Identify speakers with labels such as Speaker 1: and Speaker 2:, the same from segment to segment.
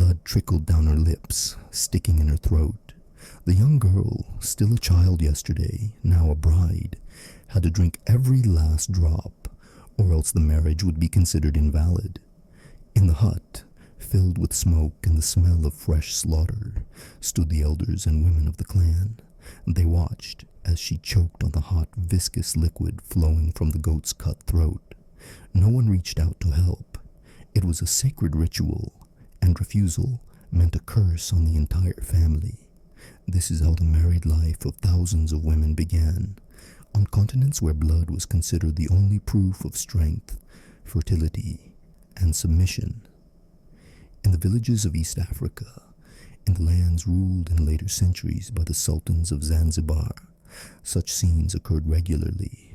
Speaker 1: Blood trickled down her lips, sticking in her throat. The young girl, still a child yesterday, now a bride, had to drink every last drop, or else the marriage would be considered invalid. In the hut, filled with smoke and the smell of fresh slaughter, stood the elders and women of the clan. They watched as she choked on the hot, viscous liquid flowing from the goat's cut throat. No one reached out to help. It was a sacred ritual, and refusal meant a curse on the entire family. This is how the married life of thousands of women began, on continents where blood was considered the only proof of strength, fertility, and submission. In the villages of East Africa, in the lands ruled in later centuries by the sultans of Zanzibar, such scenes occurred regularly.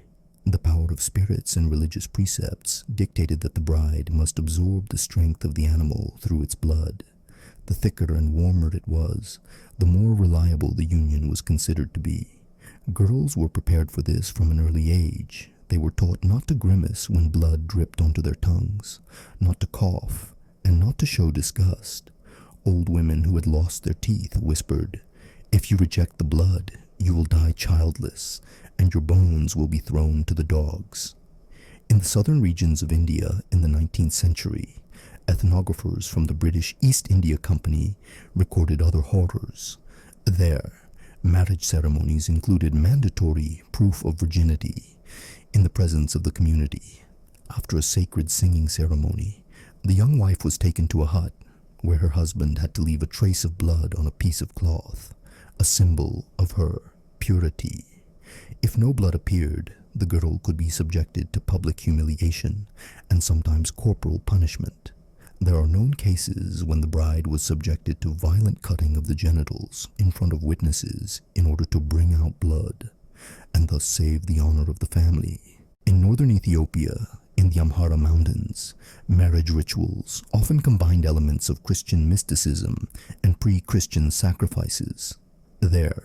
Speaker 1: The power of spirits and religious precepts dictated that the bride must absorb the strength of the animal through its blood. The thicker and warmer it was, the more reliable the union was considered to be. Girls were prepared for this from an early age. They were taught not to grimace when blood dripped onto their tongues, not to cough, and not to show disgust. Old women who had lost their teeth whispered, "If you reject the blood, you will die childless, and your bones will be thrown to the dogs." In the southern regions of India in the 19th century, ethnographers from the British East India Company recorded other horrors. There, marriage ceremonies included mandatory proof of virginity in the presence of the community. After a sacred singing ceremony, the young wife was taken to a hut where her husband had to leave a trace of blood on a piece of cloth, a symbol of her purity. If no blood appeared, the girl could be subjected to public humiliation and sometimes corporal punishment. There are known cases when the bride was subjected to violent cutting of the genitals in front of witnesses in order to bring out blood, and thus save the honor of the family. In northern Ethiopia, in the Amhara Mountains, marriage rituals often combined elements of Christian mysticism and pre-Christian sacrifices. There,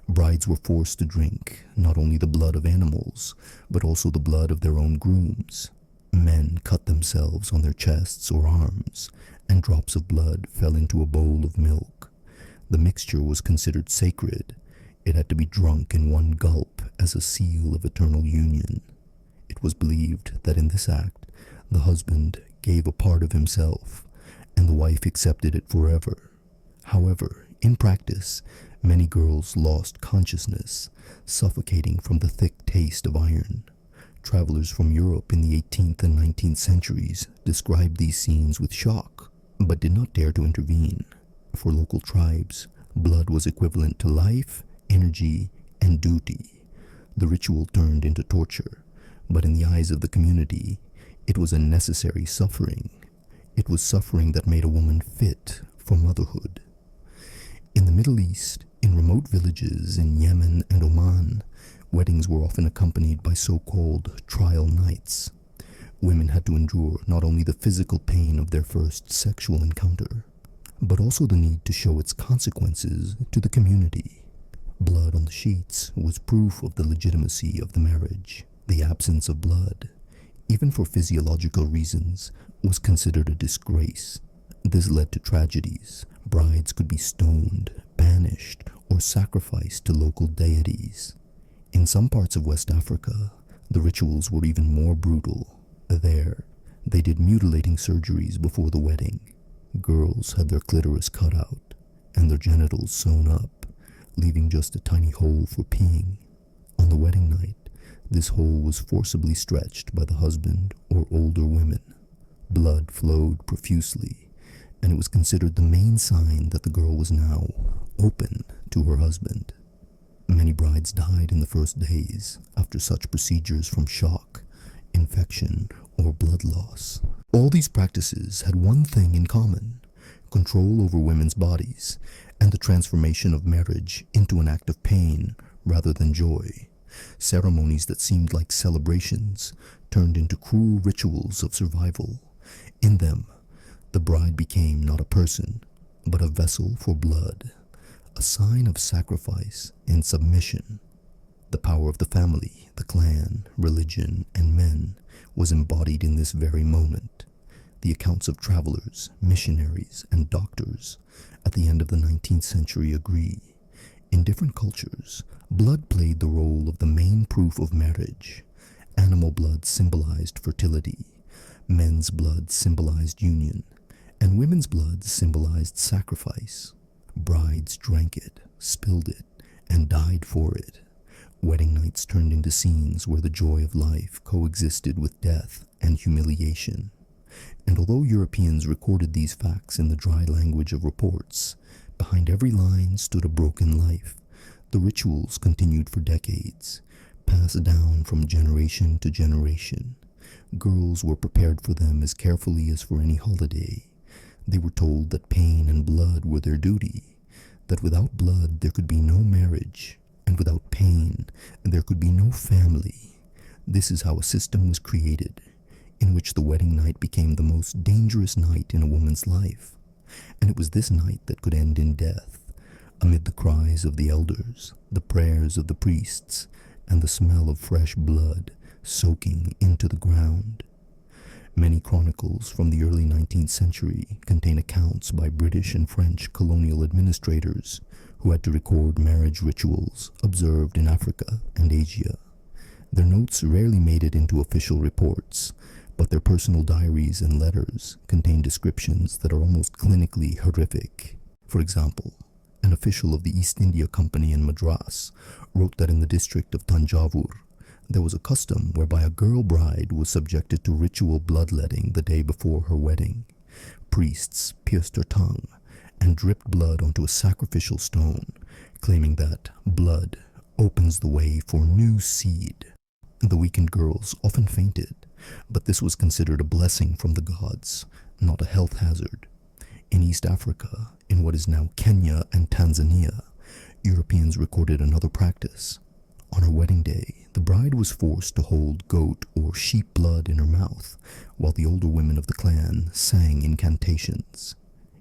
Speaker 1: brides were forced to drink not only the blood of animals, but also the blood of their own grooms. Men cut themselves on their chests or arms, and drops of blood fell into a bowl of milk. The mixture was considered sacred. It had to be drunk in one gulp as a seal of eternal union. It was believed that in this act, the husband gave a part of himself, and the wife accepted it forever. However, in practice, many girls lost consciousness, suffocating from the thick taste of iron. Travelers from Europe in the 18th and 19th centuries described these scenes with shock, but did not dare to intervene. For local tribes, blood was equivalent to life, energy, and duty. The ritual turned into torture, but in the eyes of the community, it was a necessary suffering. It was suffering that made a woman fit for motherhood. In the Middle East, in remote villages in Yemen and Oman, weddings were often accompanied by so-called trial nights. Women had to endure not only the physical pain of their first sexual encounter, but also the need to show its consequences to the community. Blood on the sheets was proof of the legitimacy of the marriage. The absence of blood, even for physiological reasons, was considered a disgrace. This led to tragedies. Brides could be stoned, banished, or sacrificed to local deities. In some parts of West Africa, the rituals were even more brutal. There, they did mutilating surgeries before the wedding. Girls had their clitoris cut out and their genitals sewn up, leaving just a tiny hole for peeing. On the wedding night, this hole was forcibly stretched by the husband or older women. Blood flowed profusely, and it was considered the main sign that the girl was now open to her husband. Many brides died in the first days after such procedures from shock, infection, or blood loss. All these practices had one thing in common: control over women's bodies and the transformation of marriage into an act of pain rather than joy. Ceremonies that seemed like celebrations turned into cruel rituals of survival. In them, the bride became not a person, but a vessel for blood, a sign of sacrifice and submission. The power of the family, the clan, religion, and men was embodied in this very moment. The accounts of travelers, missionaries, and doctors at the end of the 19th century agree. In different cultures, blood played the role of the main proof of marriage. Animal blood symbolized fertility, men's blood symbolized union, and women's blood symbolized sacrifice. Brides drank it, spilled it, and died for it. Wedding nights turned into scenes where the joy of life coexisted with death and humiliation. And although Europeans recorded these facts in the dry language of reports, behind every line stood a broken life. The rituals continued for decades, passed down from generation to generation. Girls were prepared for them as carefully as for any holiday. They were told that pain and blood were their duty, that without blood there could be no marriage, and without pain there could be no family. This is how a system was created, in which the wedding night became the most dangerous night in a woman's life. And it was this night that could end in death, amid the cries of the elders, the prayers of the priests, and the smell of fresh blood soaking into the ground. Many chronicles from the early 19th century contain accounts by British and French colonial administrators who had to record marriage rituals observed in Africa and Asia. Their notes rarely made it into official reports, but their personal diaries and letters contain descriptions that are almost clinically horrific. For example, an official of the East India Company in Madras wrote that in the district of Tanjavur, there was a custom whereby a girl bride was subjected to ritual bloodletting the day before her wedding. Priests pierced her tongue and dripped blood onto a sacrificial stone, claiming that blood opens the way for new seed. The weakened girls often fainted, but this was considered a blessing from the gods, not a health hazard. In East Africa, in what is now Kenya and Tanzania, Europeans recorded another practice. On her wedding day, the bride was forced to hold goat or sheep blood in her mouth, while the older women of the clan sang incantations.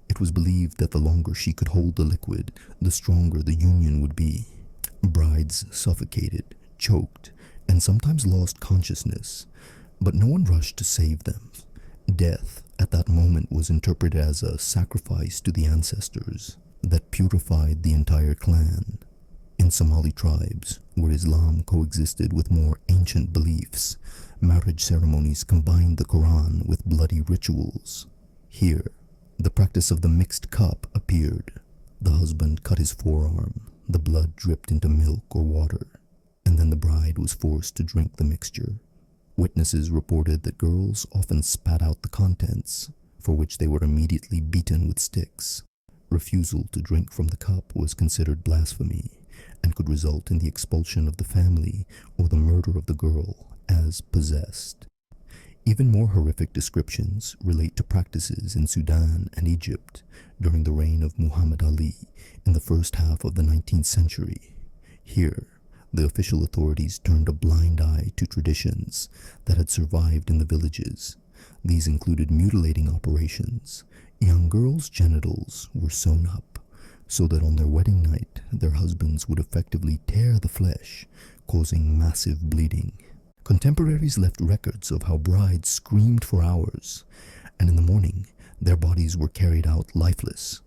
Speaker 1: It was believed that the longer she could hold the liquid, the stronger the union would be. Brides suffocated, choked, and sometimes lost consciousness, but no one rushed to save them. Death at that moment was interpreted as a sacrifice to the ancestors that purified the entire clan. In Somali tribes, where Islam coexisted with more ancient beliefs, marriage ceremonies combined the Quran with bloody rituals. Here, the practice of the mixed cup appeared. The husband cut his forearm, the blood dripped into milk or water, and then the bride was forced to drink the mixture. Witnesses reported that girls often spat out the contents, for which they were immediately beaten with sticks. Refusal to drink from the cup was considered blasphemy and could result in the expulsion of the family or the murder of the girl as possessed. Even more horrific descriptions relate to practices in Sudan and Egypt during the reign of Muhammad Ali in the first half of the 19th century. Here, the official authorities turned a blind eye to traditions that had survived in the villages. These included mutilating operations. Young girls' genitals were sewn up so that on their wedding night, their husbands would effectively tear the flesh, causing massive bleeding. Contemporaries left records of how brides screamed for hours, and in the morning, their bodies were carried out lifeless.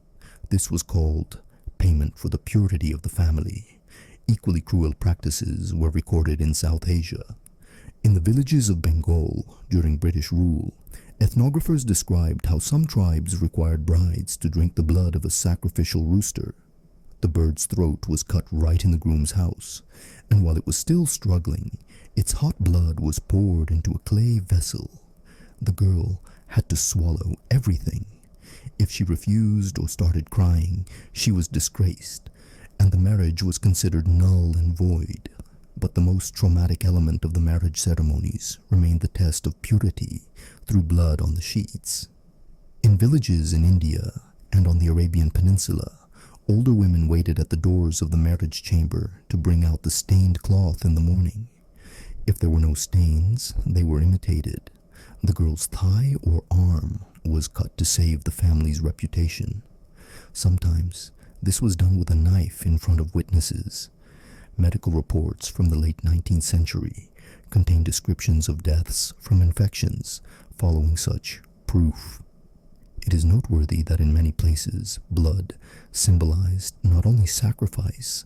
Speaker 1: This was called payment for the purity of the family. Equally cruel practices were recorded in South Asia. In the villages of Bengal during British rule, ethnographers described how some tribes required brides to drink the blood of a sacrificial rooster. The bird's throat was cut right in the groom's house, and while it was still struggling, its hot blood was poured into a clay vessel. The girl had to swallow everything. If she refused or started crying, she was disgraced, and the marriage was considered null and void. But the most traumatic element of the marriage ceremonies remained the test of purity through blood on the sheets. In villages in India and on the Arabian Peninsula, older women waited at the doors of the marriage chamber to bring out the stained cloth in the morning. If there were no stains, they were imitated. The girl's thigh or arm was cut to save the family's reputation. Sometimes, this was done with a knife in front of witnesses. Medical reports from the late 19th century contain descriptions of deaths from infections following such proof. It is noteworthy that in many places, blood symbolized not only sacrifice,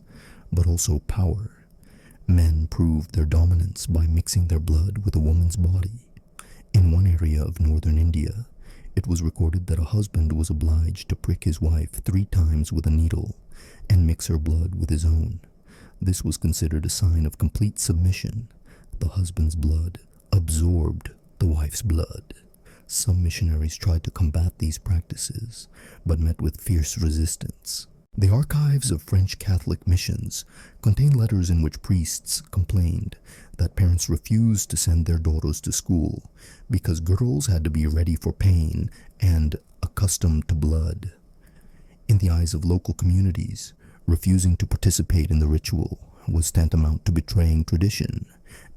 Speaker 1: but also power. Men proved their dominance by mixing their blood with a woman's body. In one area of northern India, it was recorded that a husband was obliged to prick his wife 3 times with a needle and mix her blood with his own. This was considered a sign of complete submission. The husband's blood absorbed the wife's blood. Some missionaries tried to combat these practices, but met with fierce resistance. The archives of French Catholic missions contain letters in which priests complained that parents refused to send their daughters to school because girls had to be ready for pain and accustomed to blood. In the eyes of local communities, refusing to participate in the ritual was tantamount to betraying tradition,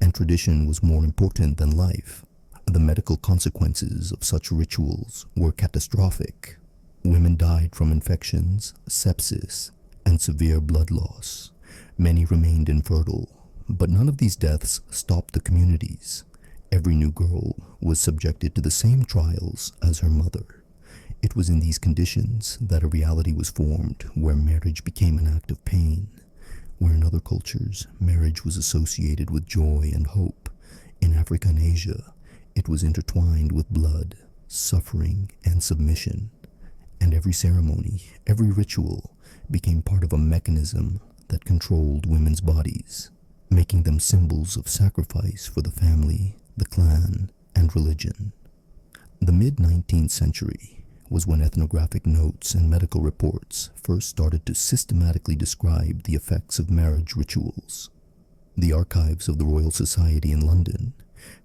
Speaker 1: and tradition was more important than life. The medical consequences of such rituals were catastrophic. Women died from infections, sepsis, and severe blood loss. Many remained infertile, but none of these deaths stopped the communities. Every new girl was subjected to the same trials as her mother. It was in these conditions that a reality was formed where marriage became an act of pain. Where in other cultures, marriage was associated with joy and hope. In Africa and Asia, it was intertwined with blood, suffering, and submission. And every ceremony, every ritual, became part of a mechanism that controlled women's bodies, making them symbols of sacrifice for the family, the clan, and religion. The mid-19th century was when ethnographic notes and medical reports first started to systematically describe the effects of marriage rituals. The archives of the Royal Society in London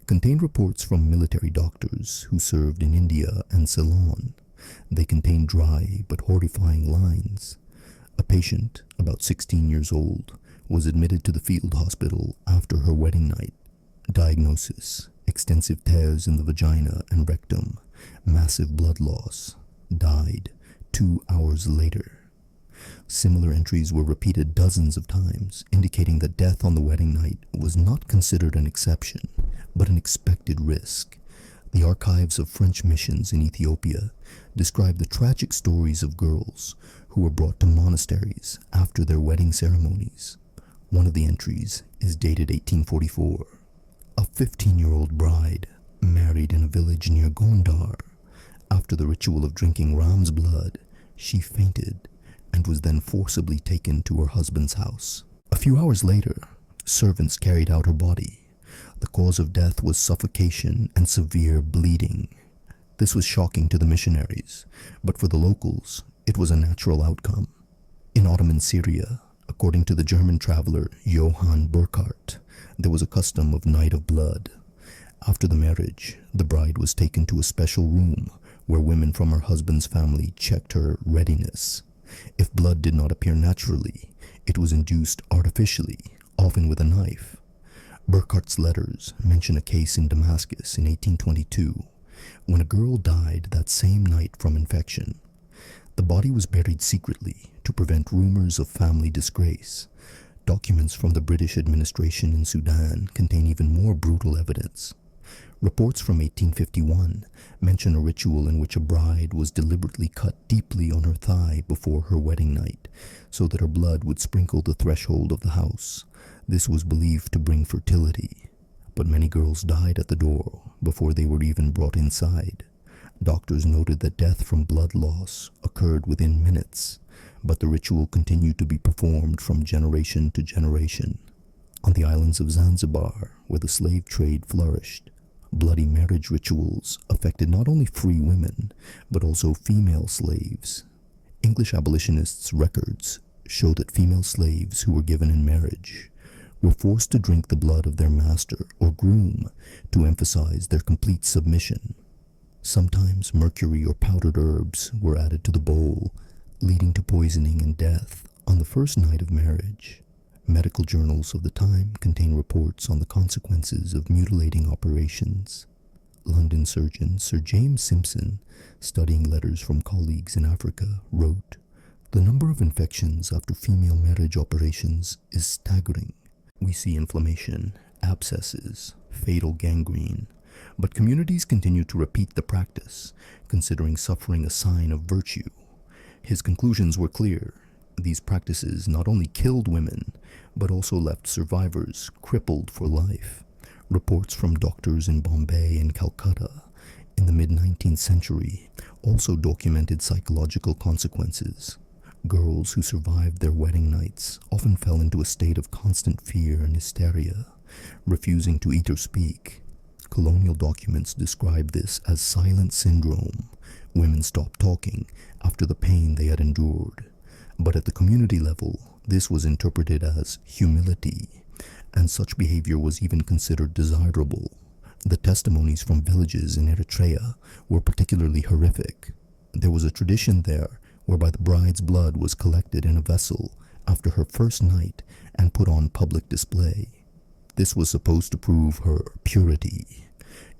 Speaker 1: contained reports from military doctors who served in India and Ceylon. They contained dry but horrifying lines. A patient, about 16 years old, was admitted to the field hospital after her wedding night. Diagnosis: extensive tears in the vagina and rectum, massive blood loss. Died 2 hours later. Similar entries were repeated dozens of times, indicating that death on the wedding night was not considered an exception, but an expected risk. The archives of French missions in Ethiopia describe the tragic stories of girls who were brought to monasteries after their wedding ceremonies. One of the entries is dated 1844. A 15-year-old bride married in a village near Gondar. After the ritual of drinking ram's blood, she fainted and was then forcibly taken to her husband's house. A few hours later, servants carried out her body. The cause of death was suffocation and severe bleeding. This was shocking to the missionaries, but for the locals, it was a natural outcome. In Ottoman Syria, according to the German traveler Johann Burckhardt, there was a custom of Night of Blood. After the marriage, the bride was taken to a special room where women from her husband's family checked her readiness. If blood did not appear naturally, it was induced artificially, often with a knife. Burckhardt's letters mention a case in Damascus in 1822, when a girl died that same night from infection. The body was buried secretly to prevent rumors of family disgrace. Documents from the British administration in Sudan contain even more brutal evidence. Reports from 1851 mention a ritual in which a bride was deliberately cut deeply on her thigh before her wedding night, so that her blood would sprinkle the threshold of the house. This was believed to bring fertility, but many girls died at the door before they were even brought inside. Doctors noted that death from blood loss occurred within minutes, but the ritual continued to be performed from generation to generation. On the islands of Zanzibar, where the slave trade flourished, bloody marriage rituals affected not only free women, but also female slaves. English abolitionists' records show that female slaves who were given in marriage were forced to drink the blood of their master or groom to emphasize their complete submission. Sometimes mercury or powdered herbs were added to the bowl, leading to poisoning and death on the first night of marriage. Medical journals of the time contain reports on the consequences of mutilating operations. London surgeon Sir James Simpson, studying letters from colleagues in Africa, wrote, "The number of infections after female marriage operations is staggering. We see inflammation, abscesses, fatal gangrene, But communities continued to repeat the practice, considering suffering a sign of virtue. His conclusions were clear. These practices not only killed women, but also left survivors crippled for life. Reports from doctors in Bombay and Calcutta in the mid-19th century also documented psychological consequences. Girls who survived their wedding nights often fell into a state of constant fear and hysteria, refusing to eat or speak. Colonial documents describe this as silent syndrome. Women stopped talking after the pain they had endured. But at the community level, this was interpreted as humility, and such behavior was even considered desirable. The testimonies from villages in Eritrea were particularly horrific. There was a tradition there whereby the bride's blood was collected in a vessel after her first night and put on public display. This was supposed to prove her purity.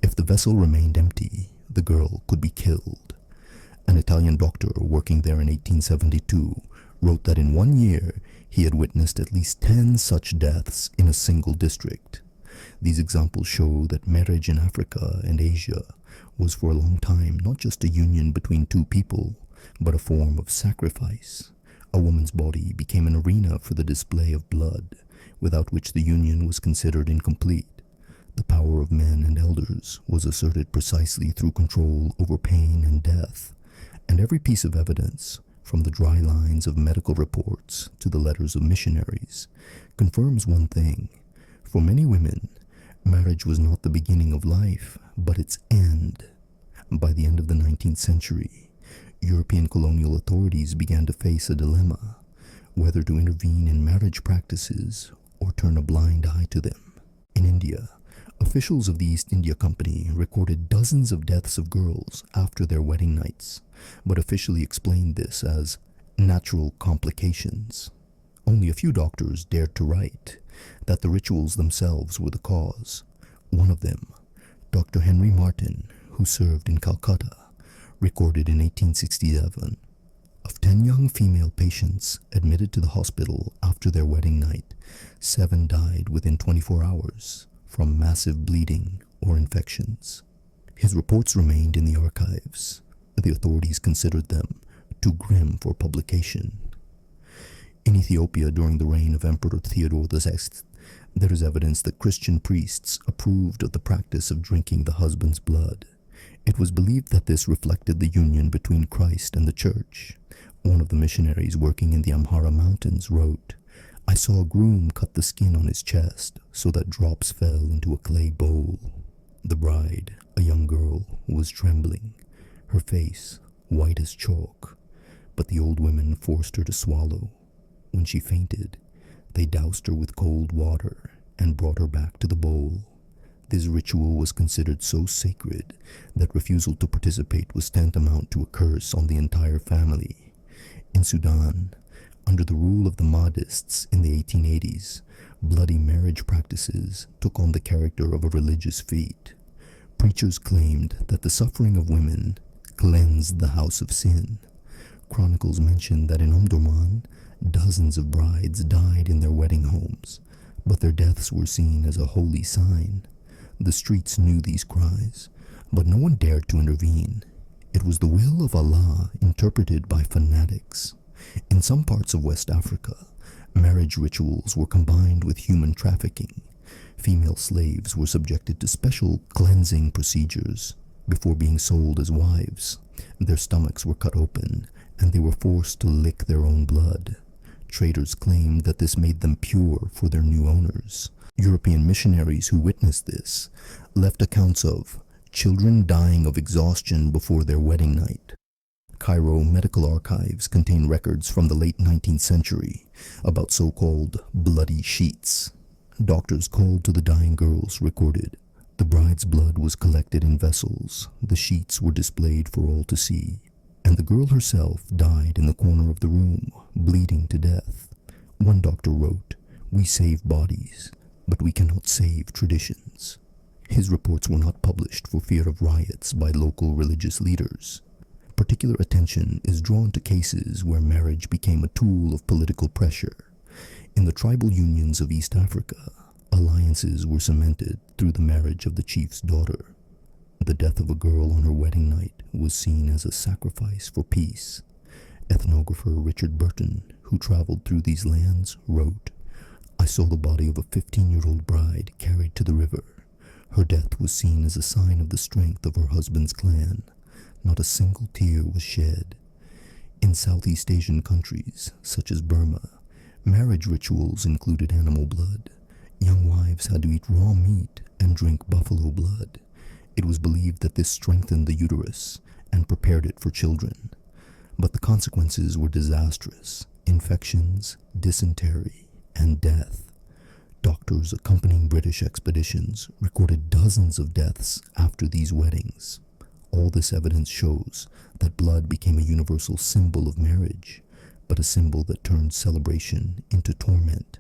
Speaker 1: If the vessel remained empty, the girl could be killed. An Italian doctor working there in 1872 wrote that in 1 year he had witnessed at least 10 such deaths in a single district. These examples show that marriage in Africa and Asia was for a long time not just a union between two people, but a form of sacrifice. A woman's body became an arena for the display of blood, without which the union was considered incomplete. The power of men and elders was asserted precisely through control over pain and death, and every piece of evidence, from the dry lines of medical reports to the letters of missionaries, confirms one thing. For many women, marriage was not the beginning of life, but its end. By the end of the 19th century, European colonial authorities began to face a dilemma, whether to intervene in marriage practices or turn a blind eye to them. In India, officials of the East India Company recorded dozens of deaths of girls after their wedding nights, but officially explained this as natural complications. Only a few doctors dared to write that the rituals themselves were the cause. One of them, Dr. Henry Martin, who served in Calcutta, recorded in 1867, of 10 young female patients admitted to the hospital after their wedding night, 7 died within 24 hours from massive bleeding or infections. His reports remained in the archives. The authorities considered them too grim for publication. In Ethiopia during the reign of Emperor Theodore VI, there is evidence that Christian priests approved of the practice of drinking the husband's blood. It was believed that this reflected the union between Christ and the Church. One of the missionaries working in the Amhara mountains wrote, "I saw a groom cut the skin on his chest so that drops fell into a clay bowl. The bride, a young girl, was trembling, her face white as chalk, but the old women forced her to swallow. When she fainted, they doused her with cold water and brought her back to the bowl. This ritual was considered so sacred that refusal to participate was tantamount to a curse on the entire family. In Sudan, under the rule of the Mahdists in the 1880s, bloody marriage practices took on the character of a religious feat. Preachers claimed that the suffering of women cleansed the house of sin. Chronicles mention that in Omdurman, dozens of brides died in their wedding homes, but their deaths were seen as a holy sign. The streets knew these cries, but no one dared to intervene. It was the will of Allah interpreted by fanatics. In some parts of West Africa, marriage rituals were combined with human trafficking. Female slaves were subjected to special cleansing procedures before being sold as wives. Their stomachs were cut open, and they were forced to lick their own blood. Traders claimed that this made them pure for their new owners. European missionaries who witnessed this left accounts of children dying of exhaustion before their wedding night. Cairo medical archives contain records from the late 19th century about so-called bloody sheets. Doctors called to the dying girls recorded, "The bride's blood was collected in vessels, the sheets were displayed for all to see, and the girl herself died in the corner of the room, bleeding to death." One doctor wrote, "We save bodies, but we cannot save traditions." His reports were not published for fear of riots by local religious leaders. Particular attention is drawn to cases where marriage became a tool of political pressure. In the tribal unions of East Africa, alliances were cemented through the marriage of the chief's daughter. The death of a girl on her wedding night was seen as a sacrifice for peace. Ethnographer Richard Burton, who traveled through these lands, wrote, "I saw the body of a 15-year-old bride carried to the river. Her death was seen as a sign of the strength of her husband's clan. Not a single tear was shed." In Southeast Asian countries, such as Burma, marriage rituals included animal blood. Young wives had to eat raw meat and drink buffalo blood. It was believed that this strengthened the uterus and prepared it for children. But the consequences were disastrous: infections, dysentery, and death. Doctors accompanying British expeditions recorded dozens of deaths after these weddings. All this evidence shows that blood became a universal symbol of marriage, but a symbol that turned celebration into torment.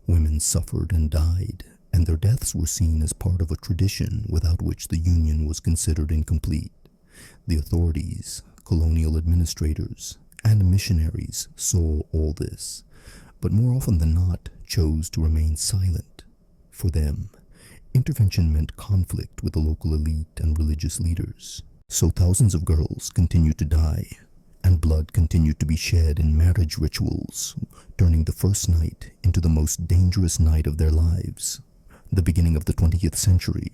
Speaker 1: Women suffered and died, and their deaths were seen as part of a tradition without which the union was considered incomplete. The authorities, colonial administrators, and missionaries saw all this, but more often than not chose to remain silent. For them, intervention meant conflict with the local elite and religious leaders. So thousands of girls continued to die, and blood continued to be shed in marriage rituals, turning the first night into the most dangerous night of their lives. The beginning of the 20th century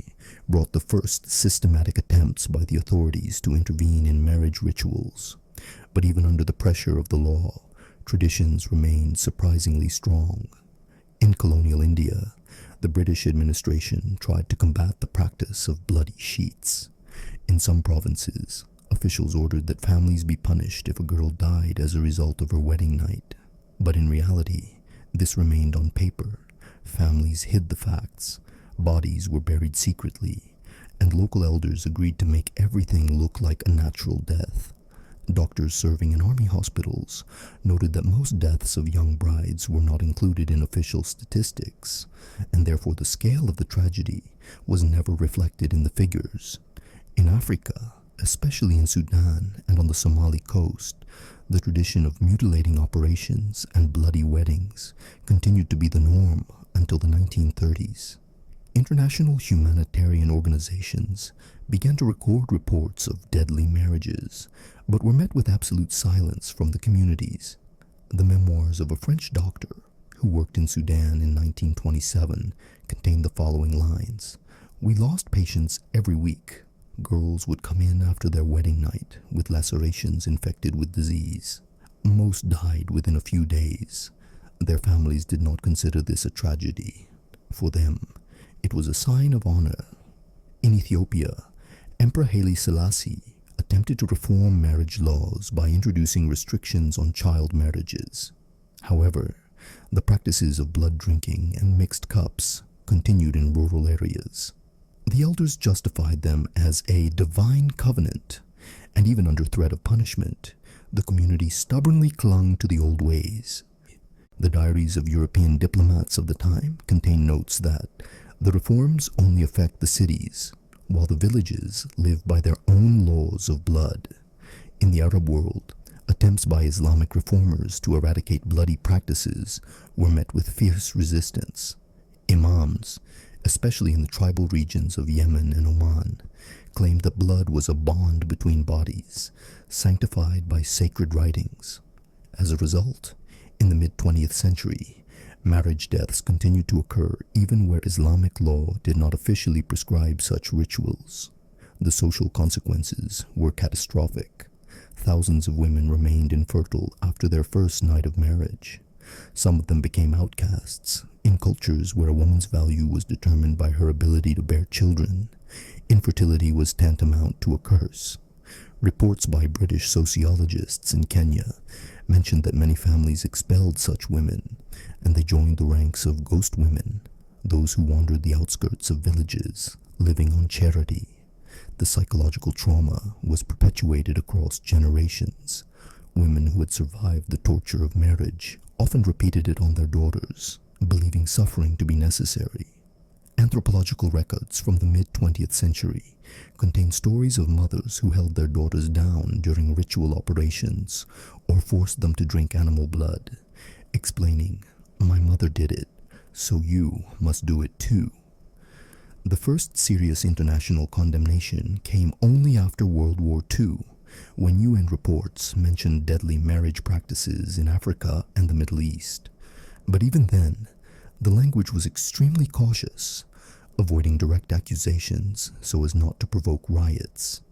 Speaker 1: brought the first systematic attempts by the authorities to intervene in marriage rituals. But even under the pressure of the law, traditions remained surprisingly strong. In colonial India, the British administration tried to combat the practice of bloody sheets. In some provinces, officials ordered that families be punished if a girl died as a result of her wedding night. But in reality, this remained on paper. Families hid the facts, bodies were buried secretly, and local elders agreed to make everything look like a natural death. Doctors serving in army hospitals noted that most deaths of young brides were not included in official statistics, and therefore the scale of the tragedy was never reflected in the figures. In Africa, especially in Sudan and on the Somali coast, the tradition of mutilating operations and bloody weddings continued to be the norm until the 1930s. International humanitarian organizations began to record reports of deadly marriages, but were met with absolute silence from the communities. The memoirs of a French doctor who worked in Sudan in 1927 contained the following lines: "We lost patients every week. Girls would come in after their wedding night with lacerations infected with disease. Most died within a few days. Their families did not consider this a tragedy. For them, it was a sign of honor." In Ethiopia, Emperor Haile Selassie attempted to reform marriage laws by introducing restrictions on child marriages. However, the practices of blood drinking and mixed cups continued in rural areas. The elders justified them as a divine covenant, and even under threat of punishment, the community stubbornly clung to the old ways. The diaries of European diplomats of the time contain notes that the reforms only affect the cities, while the villages live by their own laws of blood. In the Arab world, attempts by Islamic reformers to eradicate bloody practices were met with fierce resistance. Imams, especially in the tribal regions of Yemen and Oman, claimed that blood was a bond between bodies, sanctified by sacred writings. As a result, in the mid-20th century, marriage deaths continued to occur even where Islamic law did not officially prescribe such rituals. The social consequences were catastrophic. Thousands of women remained infertile after their first night of marriage. Some of them became outcasts. In cultures where a woman's value was determined by her ability to bear children, infertility was tantamount to a curse. Reports by British sociologists in Kenya mentioned that many families expelled such women, and they joined the ranks of ghost women, those who wandered the outskirts of villages, living on charity. The psychological trauma was perpetuated across generations. Women who had survived the torture of marriage often repeated it on their daughters, believing suffering to be necessary. Anthropological records from the mid-20th century contain stories of mothers who held their daughters down during ritual operations or forced them to drink animal blood, explaining, "My mother did it, so you must do it too." The first serious international condemnation came only after World War II, when UN reports mentioned deadly marriage practices in Africa and the Middle East. But even then, the language was extremely cautious, avoiding direct accusations so as not to provoke riots.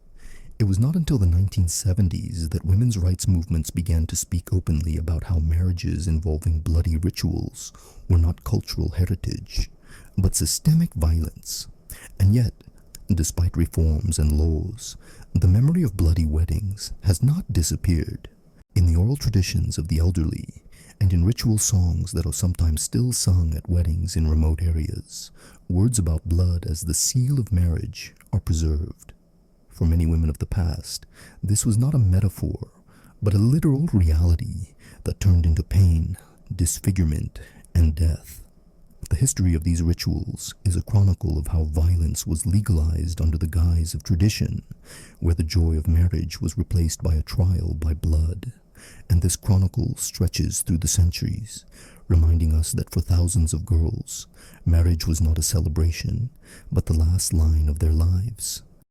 Speaker 1: It was not until the 1970s that women's rights movements began to speak openly about how marriages involving bloody rituals were not cultural heritage, but systemic violence. And yet, despite reforms and laws, the memory of bloody weddings has not disappeared. In the oral traditions of the elderly, and in ritual songs that are sometimes still sung at weddings in remote areas, words about blood as the seal of marriage are preserved. For many women of the past, this was not a metaphor, but a literal reality that turned into pain, disfigurement, and death. The history of these rituals is a chronicle of how violence was legalized under the guise of tradition, where the joy of marriage was replaced by a trial by blood. And this chronicle stretches through the centuries, reminding us that for thousands of girls, marriage was not a celebration, but the last line of their lives.